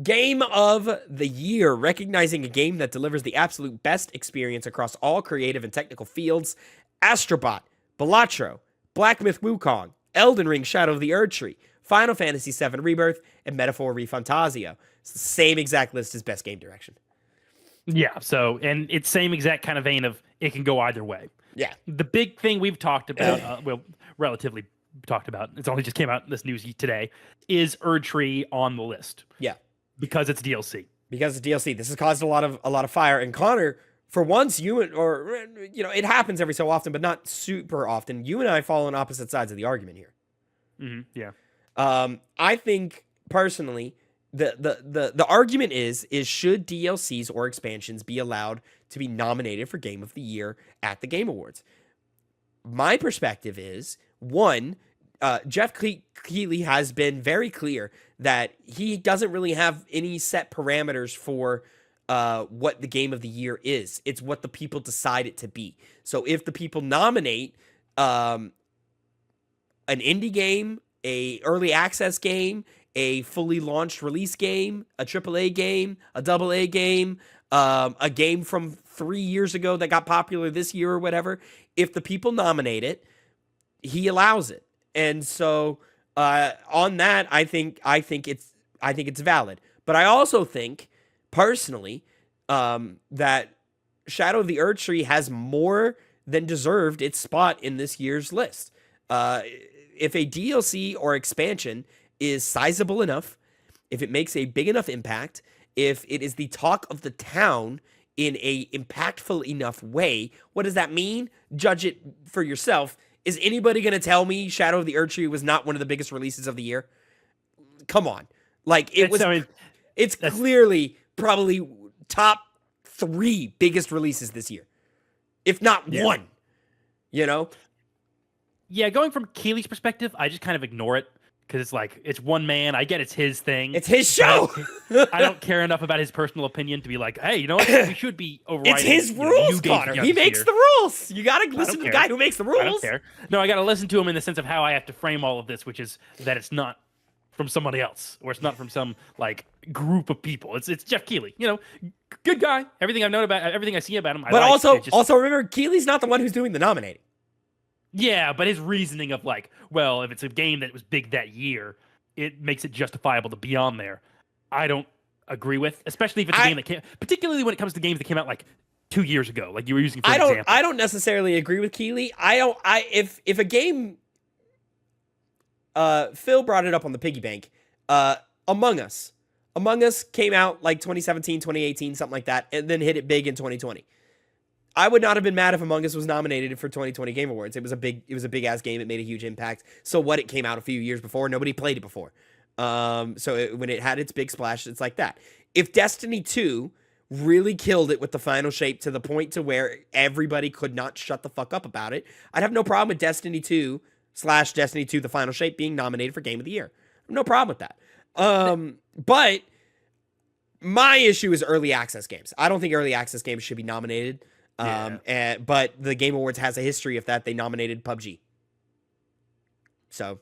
Game of the year, recognizing a game that delivers the absolute best experience across all creative and technical fields. Astrobot, Balatro, Black Myth Wukong, Elden Ring Shadow of the Erdtree, Final Fantasy VII Rebirth, and Metaphor ReFantazio. It's the same exact list as best game direction. Yeah, so, and it's same exact kind of vein of it can go either way. Yeah. The big thing we've talked about, relatively talked about, it's only just came out in this news today, is Erdtree on the list. Yeah. Because it's DLC. Because it's DLC. This has caused a lot of fire. And Connor, for once, it happens every so often, but not super often. You and I fall on opposite sides of the argument here. Mm-hmm. Yeah. I think personally, the argument is should DLCs or expansions be allowed to be nominated for Game of the Year at the Game Awards? My perspective is, one, Jeff Keighley has been very clear that he doesn't really have any set parameters for what the Game of the Year is. It's what the people decide it to be. So if the people nominate an indie game, a early access game, a fully launched release game, a AAA game, a AA game, a game from 3 years ago that got popular this year or whatever, if the people nominate it, he allows it. And so on that, I think it's valid. But I also think personally that Shadow of the Erdtree has more than deserved its spot in this year's list. If a DLC or expansion is sizable enough, if it makes a big enough impact, if it is the talk of the town in a impactful enough way, what does that mean? Judge it for yourself. Is anybody going to tell me Shadow of the Erdtree was not one of the biggest releases of the year? Come on. Like, it's clearly probably top 3 biggest releases this year, if not one, you know? Yeah, going from Keighley's perspective, I just kind of ignore it because it's like, it's one man. I get it's his thing. It's his show. I don't care enough about his personal opinion to be like, hey, you know what? We should be overriding. It's his rules, Connor. He makes the rules. You got to listen to the guy who makes the rules. I don't care. No, I got to listen to him in the sense of how I have to frame all of this, which is that it's not from somebody else, or it's not from some like group of people. It's Jeff Keighley. You know, good guy. Everything I've known about, everything I see about him. But also remember, Keighley's not the one who's doing the nominating. Yeah, but his reasoning of like, well, if it's a game that was big that year, it makes it justifiable to be on there. I don't agree with, especially if it's a game that came, particularly when it comes to games that came out like 2 years ago, like you were using for example. I don't necessarily agree with Keighley. If a game, Phil brought it up on the piggy bank, Among Us came out like 2017, 2018, something like that, and then hit it big in 2020. I would not have been mad if Among Us was nominated for 2020 Game Awards. It was a big ass game. It made a huge impact. So what? It came out a few years before. Nobody played it before. When it had its big splash, it's like that. If Destiny 2 really killed it with the final shape to the point to where everybody could not shut the fuck up about it, I'd have no problem with Destiny 2 / Destiny 2 the final shape being nominated for Game of the Year. No problem with that. But my issue is early access games. I don't think early access games should be nominated. But the Game Awards has a history of that. They nominated PUBG. So,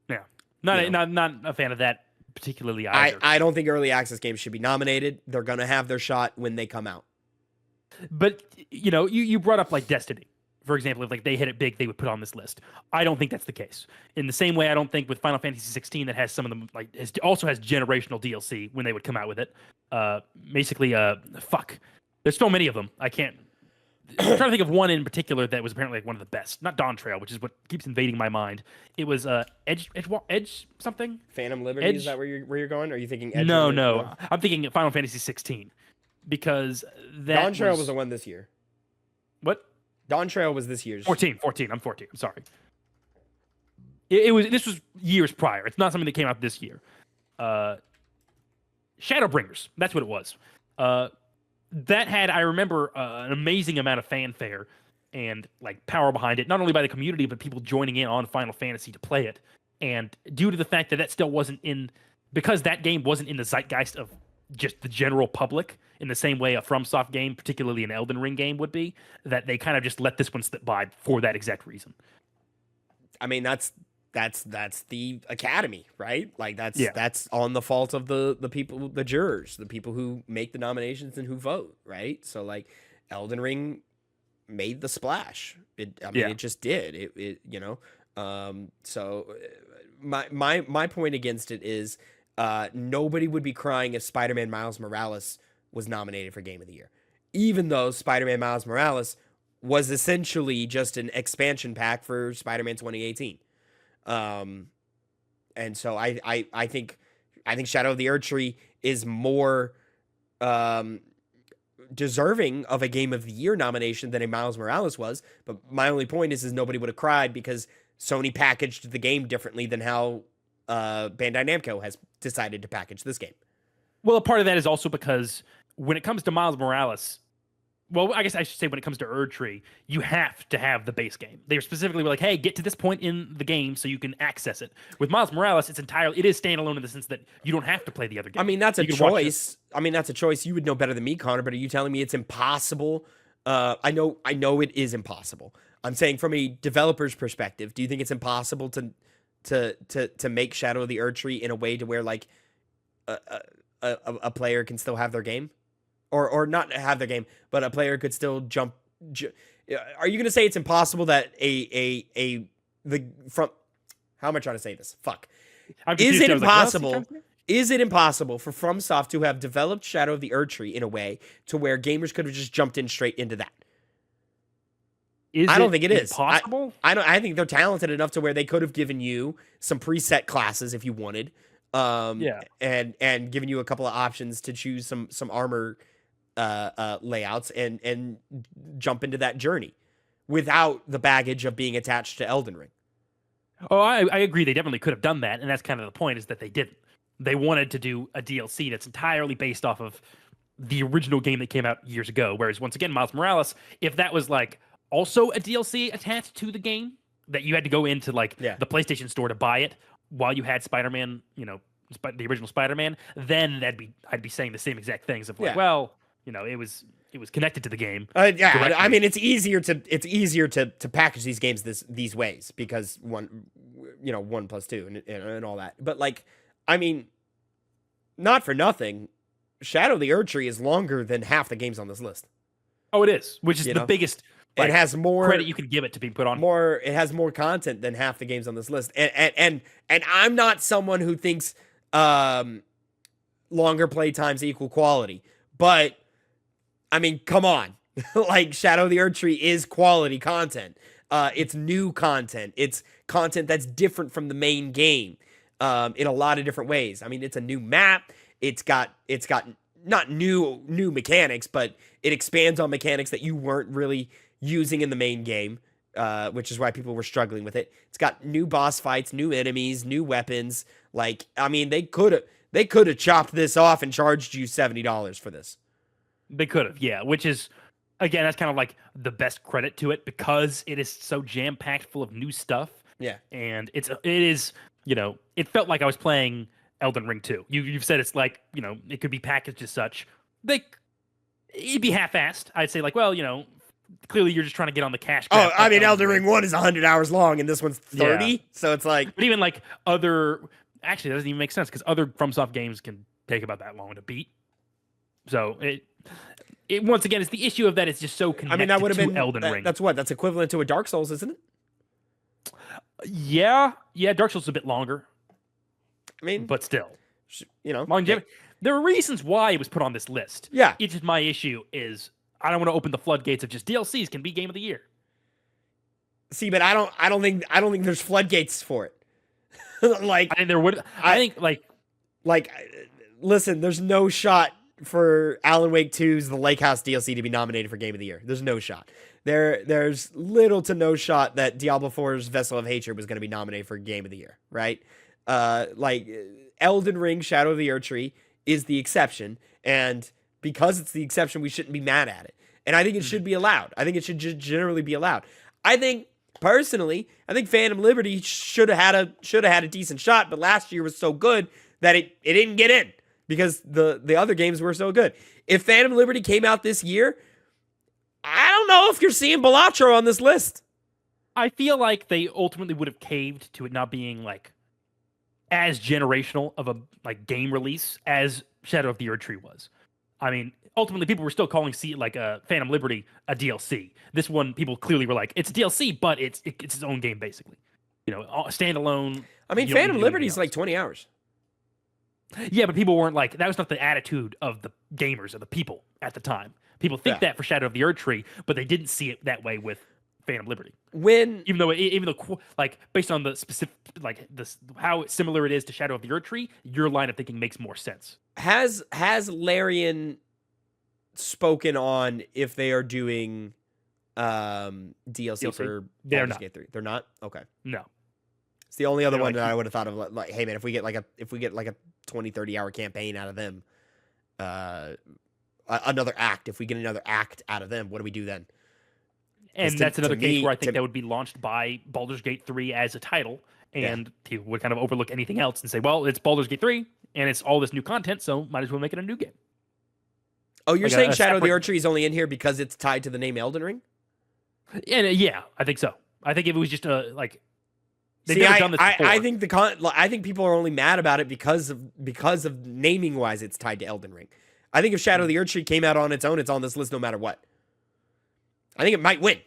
yeah, not a fan of that particularly either. I don't think early access games should be nominated. They're gonna have their shot when they come out. But you know, you brought up like Destiny, for example. If like they hit it big, they would put on this list. I don't think that's the case. In the same way, I don't think with Final Fantasy 16 that has some of them like also has generational DLC when they would come out with it. Basically, fuck. There's so many of them. I'm trying to think of one in particular that was apparently like one of the best. Not Dawn Trail, which is what keeps invading my mind. It was Edge something. Phantom Liberty. Is that where you're going? Are you thinking Edge? No. I'm thinking Final Fantasy 16 because that Dawn Trail was the one this year. What? Dawn Trail was this year's. 14. I'm 14. I'm sorry. This was years prior. It's not something that came out this year. Shadowbringers. That's what it was. That had, I remember, an amazing amount of fanfare and like power behind it, not only by the community, but people joining in on Final Fantasy to play it. And due to the fact that that still wasn't because that game wasn't in the zeitgeist of just the general public in the same way a FromSoft game, particularly an Elden Ring game would be, that they kind of just let this one slip by for that exact reason. I mean, that's that's the Academy, right? Like Yeah. that's on the fault of the people, the jurors, the people who make the nominations and who vote, right? So like Elden Ring made the splash. I mean, Yeah. it just did. So my point against it is nobody would be crying if Spider-Man Miles Morales was nominated for Game of the Year, even though Spider-Man Miles Morales was essentially just an expansion pack for Spider-Man 2018. And so I think Shadow of the Erdtree is more deserving of a Game of the Year nomination than a Miles Morales was. But my only point is nobody would have cried because Sony packaged the game differently than how Bandai Namco has decided to package this game. Well, a part of that is also because when it comes to Miles Morales, well, I guess I should say when it comes to Erdtree, you have to have the base game. They specifically were like, hey, get to this point in the game so you can access it. With Miles Morales, it is standalone in the sense that you don't have to play the other game. I mean, that's a choice. I mean, that's a choice. You would know better than me, Connor, but are you telling me it's impossible? I know it is impossible. I'm saying from a developer's perspective, do you think it's impossible to make Shadow of the Erdtree in a way to where like a player can still have their game? Or not have their game, but a player could still jump. Are you going to say it's impossible that how am I trying to say this? Fuck. Is it impossible? Like, is it impossible for FromSoft to have developed Shadow of the Erdtree in a way to where gamers could have just jumped in straight into that? I don't think it is possible. I think they're talented enough to where they could have given you some preset classes if you wanted. And given you a couple of options to choose some armor layouts and jump into that journey without the baggage of being attached to Elden Ring. Oh, I agree. They definitely could have done that, and that's kind of the point, is that they didn't. They wanted to do a DLC that's entirely based off of the original game that came out years ago. Whereas once again, Miles Morales, if that was like also a DLC attached to the game that you had to go into like the PlayStation Store to buy it while you had Spider-Man, the original Spider-Man, then I'd be saying the same exact things of like, well, it was connected to the game. Directly. I mean, it's easier to package these games these ways because 1+2 and all that. But like, I mean, not for nothing, Shadow of the Erdtree is longer than half the games on this list. Oh, it is, which is the biggest. It has more credit you could give it to be put on. It has more content than half the games on this list. And I'm not someone who thinks longer play times equal quality, but I mean, come on. Like, Shadow of the Erdtree is quality content. It's new content. It's content that's different from the main game in a lot of different ways. I mean, it's a new map. It's got not new mechanics, but it expands on mechanics that you weren't really using in the main game, which is why people were struggling with it. It's got new boss fights, new enemies, new weapons. Like, I mean, they could have chopped this off and charged you $70 for this. They could have, yeah. Which is, again, that's kind of like the best credit to it because it is so jam packed full of new stuff. Yeah, and it is, it felt like I was playing Elden Ring 2. You've said it's like, it could be packaged as such. It'd be half-assed. I'd say like, well, clearly you're just trying to get on the cash grab. Oh, I mean, Elden Ring 1 is 100 hours long and this one's 30. Yeah. So it's like, but even like actually that doesn't even make sense because other FromSoft games can take about that long to beat. So it once again, it's the issue of that it's just so connected that would have been Elden Ring. That's equivalent to a Dark Souls, isn't it? Yeah, Dark Souls is a bit longer. I mean, but still, longevity. There are reasons why it was put on this list. Yeah, it's just my issue is I don't want to open the floodgates of just DLCs can be Game of the Year. See, but I don't think there's floodgates for it. Like, I think there would. I think listen, there's no shot for Alan Wake 2's The Lake House DLC to be nominated for Game of the Year. There's no shot. There's little to no shot that Diablo 4's Vessel of Hatred was going to be nominated for Game of the Year, right? Like, Elden Ring, Shadow of the Erdtree is the exception, and because it's the exception, we shouldn't be mad at it. And I think it should be allowed. I think it should just generally be allowed. I think Phantom Liberty should have had a decent shot, but last year was so good that it didn't get in because the other games were so good. If Phantom Liberty came out this year, I don't know if you're seeing Balatro on this list. I feel like they ultimately would have caved to it not being like as generational of a like game release as Shadow of the Erdtree was. I mean, ultimately, people were still calling like Phantom Liberty a DLC. This one, people clearly were like, it's DLC, but it's its own game basically. Standalone. I mean, You don't need Phantom to do Liberty anything is like else. 20 hours. Yeah, but people weren't like that. Was not the attitude of the gamers of the people at the time. People think Yeah. that for Shadow of the Erdtree, but they didn't see it that way with Phantom Liberty. When Even though like based on the specific like this how similar it is to Shadow of the Erdtree, your line of thinking makes more sense. has Larian spoken on if they are doing DLC DLC? for They're Baldur's not. Gate 3? They're not? Okay. No. It's the only other They're one like- that I would have thought of like, hey man, if we get like a 20, 30 hour campaign out of them, another act, if we get another act out of them, what do we do then? And to- that's another to case me- where I think to- that would be launched by Baldur's Gate 3 as a title, Yeah. and he would kind of overlook anything else and say, well, it's Baldur's Gate 3, and it's all this new content, so might as well make it a new game. Oh, you're Like saying a Shadow of the separate- Erdtree is only in here because it's tied to the name Elden Ring? And yeah, I think so. I think if it was just like they've See, never done this before. I think I think people are only mad about it because of naming wise it's tied to Elden Ring. I think if Shadow of the Erdtree came out on its own, it's on this list no matter what. I think it might win.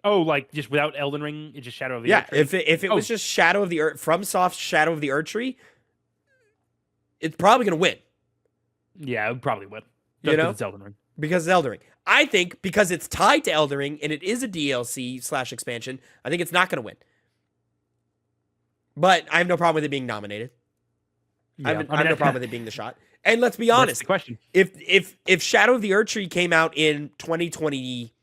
Oh, like just without Elden Ring, it's just Shadow of the Yeah, Erdtree? if it was just Shadow of the FromSoft Shadow of the Erdtree, it's probably gonna win Yeah, it probably would. You Just 'cause know? it's Elden Ring. because it's Elden Ring. I think because it's tied to Elden Ring and it is a DLC/expansion, I think it's not gonna win. But I have no problem with it being nominated. Yeah. I have no problem with it being the shot. And let's be That's honest, the question. if Shadow of the Erdtree came out in 2020,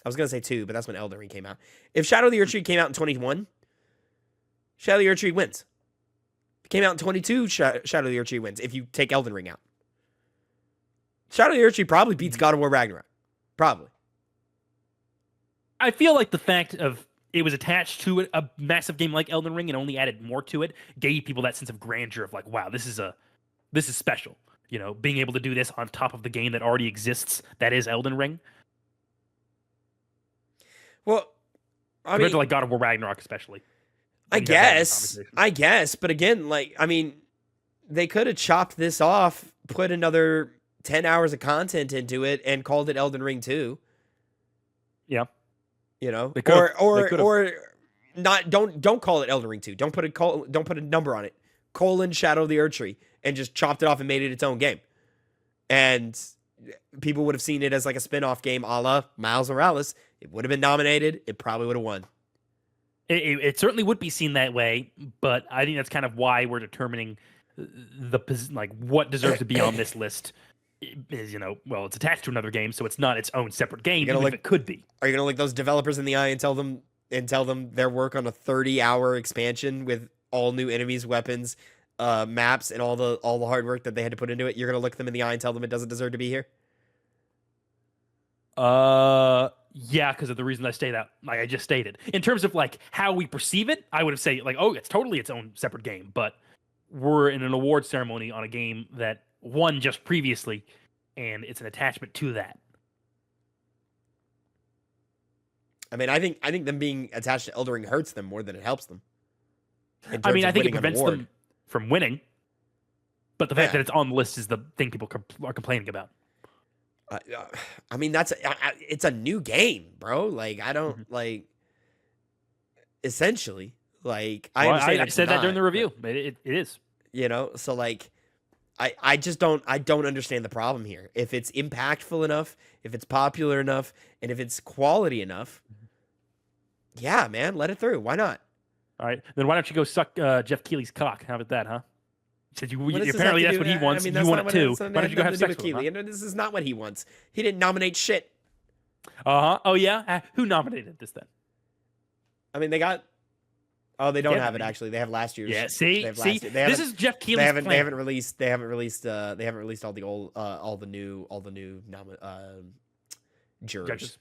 I was gonna say 2, but that's when Elden Ring came out. If Shadow of the Erdtree came out in 21, Shadow of the Erdtree wins. If it came out in 22, Shadow of the Erdtree wins. If you take Elden Ring out, Shadow of the Erdtree probably beats God of War Ragnarok. Probably. I feel like the fact of it was attached to a massive game like Elden Ring and only added more to it gave people that sense of grandeur of like, wow, this is special. Being able to do this on top of the game that already exists that is Elden Ring. Well, I Compared mean, to like God of War Ragnarok, especially. I You guys had that guess, conversation. but again, like, I mean, they could have chopped this off, put another 10 hours of content into it, and called it Elden Ring 2. Yeah. They Or could've. or not. Don't call it Elden Ring 2. Don't put a number on it. Shadow of the Erdtree, and just chopped it off and made it its own game. And people would have seen it as like a spin-off game, a la Miles Morales. It would have been nominated. It probably would have won. It certainly would be seen that way, but I think that's kind of why we're determining what deserves to be on this list. Is well, it's attached to another game, so it's not its own separate game. You're gonna Even if it could be. Are you gonna look those developers in the eye and tell them their work on a 30-hour expansion with all new enemies, weapons, maps, and all the hard work that they had to put into it? You're gonna look them in the eye and tell them it doesn't deserve to be here? Yeah, because of the reason I just stated. In terms of like how we perceive it, I would have said like, oh, it's totally its own separate game. But we're in an award ceremony on a game that won just previously, and it's an attachment to that. I mean, I think them being attached to Elden Ring hurts them more than it helps them. I mean, I think it prevents them from winning. But the fact that it's on the list is the thing people are complaining about. I mean, it's a new game, bro. Like, I don't like. Essentially, like, I said that during the review. But it is. So like, I just don't understand the problem here. If it's impactful enough, if it's popular enough, and if it's quality enough, yeah, man, let it through. Why not? All right, then why don't you go suck Jeff Keighley's cock? How about that, huh? Said What does this apparently have that's to what do- he wants. I mean, You that's want not it what too. it's- Why don't you go have sex with him? Keighley? This is not what he wants. He didn't nominate shit. Oh yeah. Who nominated this then? I mean, they got. Oh, they don't Yeah, have it I mean- actually. They have last year's. Yeah. They have last year- they This haven't- is Jeff Keighley's They haven't. plan. They haven't released. They haven't released. They haven't released all the old. All the new. Jurors. Judges.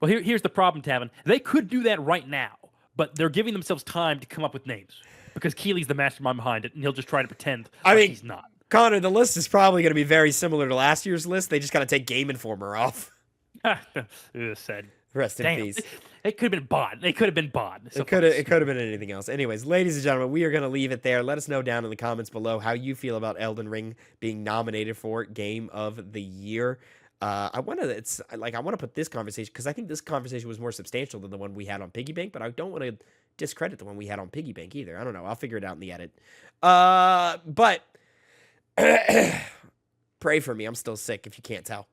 Well, here's the problem, Tavin. They could do that right now, but they're giving themselves time to come up with names because Keighley's the mastermind behind it, and he'll just try to pretend he's not. Connor, the list is probably going to be very similar to last year's list. They just got to take Game Informer off. Sad. Rest in Damn, peace. it could have been Bond. It could have been Bond. So It could have been anything else. Anyways, ladies and gentlemen, we are going to leave it there. Let us know down in the comments below how you feel about Elden Ring being nominated for Game of the Year. I want to put this conversation, because I think this conversation was more substantial than the one we had on Piggy Bank, but I don't want to discredit the one we had on Piggy Bank either. I don't know. I'll figure it out in the edit. But pray for me. I'm still sick if you can't tell.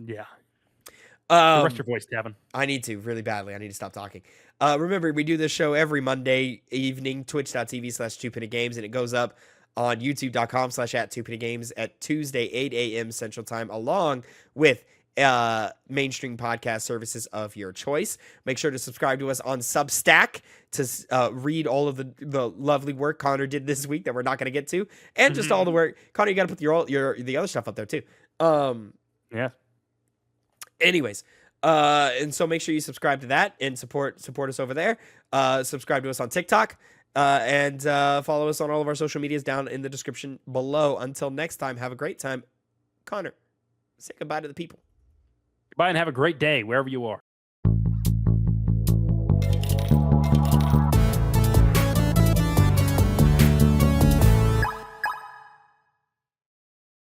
yeah. Um, Rest your voice, Tavin. I need to really badly. I need to stop talking. Remember, we do this show every Monday evening, twitch.tv/TwoPennyGames, and it goes up on youtube.com/@TwoPennyGames at Tuesday, 8 a.m. Central Time, along with mainstream podcast services of your choice. Make sure to subscribe to us on Substack to read all of the lovely work Connor did this week that we're not going to get to, and just all the work. Connor, you got to put the other stuff up there too. Yeah. Anyways, and so make sure you subscribe to that and support us over there. Subscribe to us on TikTok, and follow us on all of our social medias down in the description below. Until next time, have a great time. Connor, say goodbye to the people. Goodbye and have a great day wherever you are.